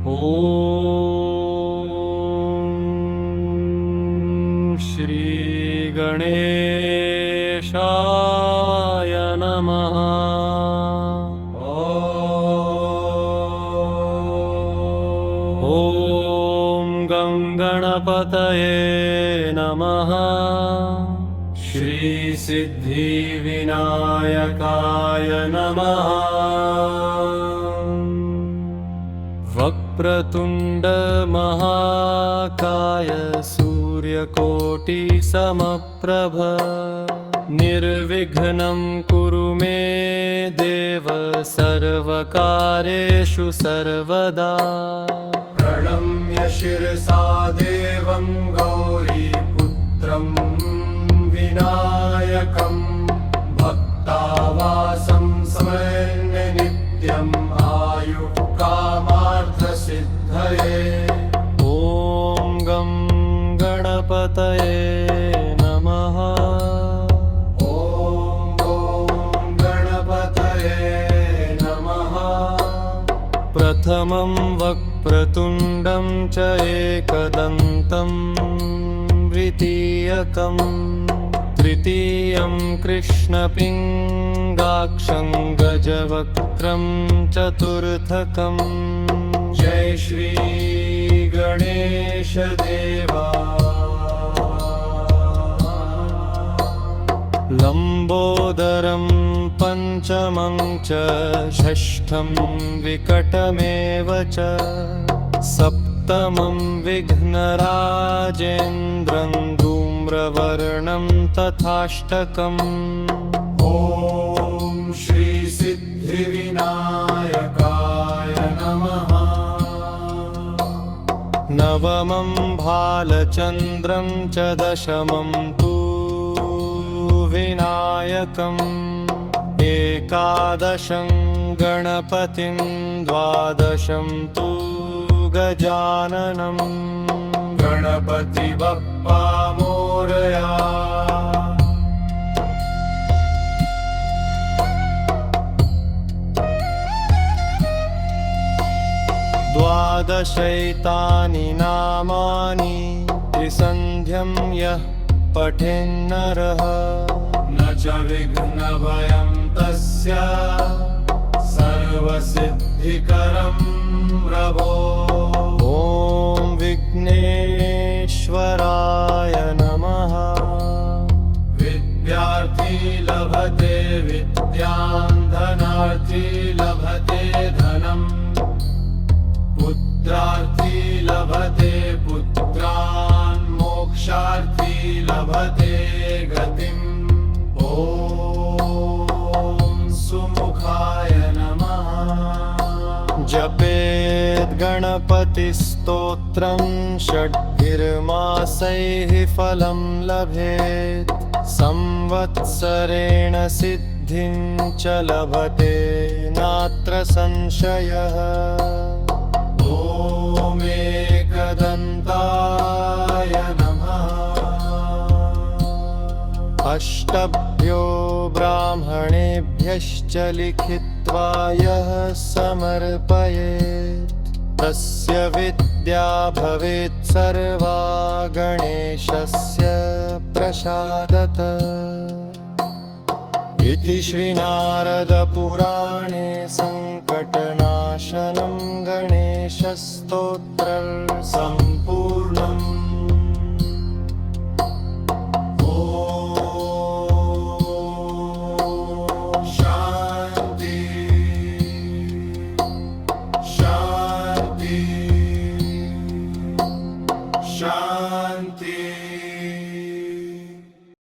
ॐ श्री गणेशाय नमः। ॐ गं गणपतये नमः। श्री सिद्धिविनायकाय नमः। वक्रतुण्ड महाकाय सूर्यकोटि समप्रभ निर्विघ्नं कुरु मे देव सर्वकार्येषु सर्वदा। प्रणम्य शिरसा देवं गौरीपुत्रं विनायकं भक्तावासं स्मरन्य नित्यम् आयुः कामार्थसिद्धये। ॐ गं गणपतये नमः। ॐ गणपतये नमः। प्रथमं वक्रतुण्डं च एकदन्तं द्वितीयकं तृतीयं कृष्णपिङ्गाक्षं गजवक्त्रं चतुर्थकम्। जय श्री गणेश देवा। लम्बोदरं पञ्चमं च षष्ठं विकटमेव च सप्तमं विघ्नराजेन्द्रं धूम्रवर्णं तथाष्टकम्। ॐ श्री सिद्धिविनायकाय नमः। नवमं भालचन्द्रं च दशमं तु विनायकम्। एकादशं गणपतिं द्वादशं तु गजाननम्। गणपति बप्पा मोरया। द्वादशैतानि नामानि त्रिसन्ध्यं यः पठेन्नरः न च विघ्नभयं तस्य सर्वसिद्धिकरं प्रभो। ॐ विघ्नेश्वराय नमः। विद्यार्थी लभते विद्यां धनार्थी लभते धनम्। पुत्रार्थी लभते पुत्रान् मोक्षार्थी लभते गतिम्। ॐ सुमुखाय नमः। जपेद् गणपतिस्तोत्रं षड्भिर्मासैः फलं लभेत्। संवत्सरेण सिद्धिं च लभते नात्र संशयः। ॐ एकदन्ताय नमः। अष्टभ्यो ब्राह्मणेभ्यश्च लिखित्वा यः समर्पयेत् तस्य विद्या भवेत् सर्वा गणेशस्य प्रसादतः। इति श्रीनारदपुराणे सङ्कटनाशनं गणेशस्तोत्रं सम्पूर्णम्।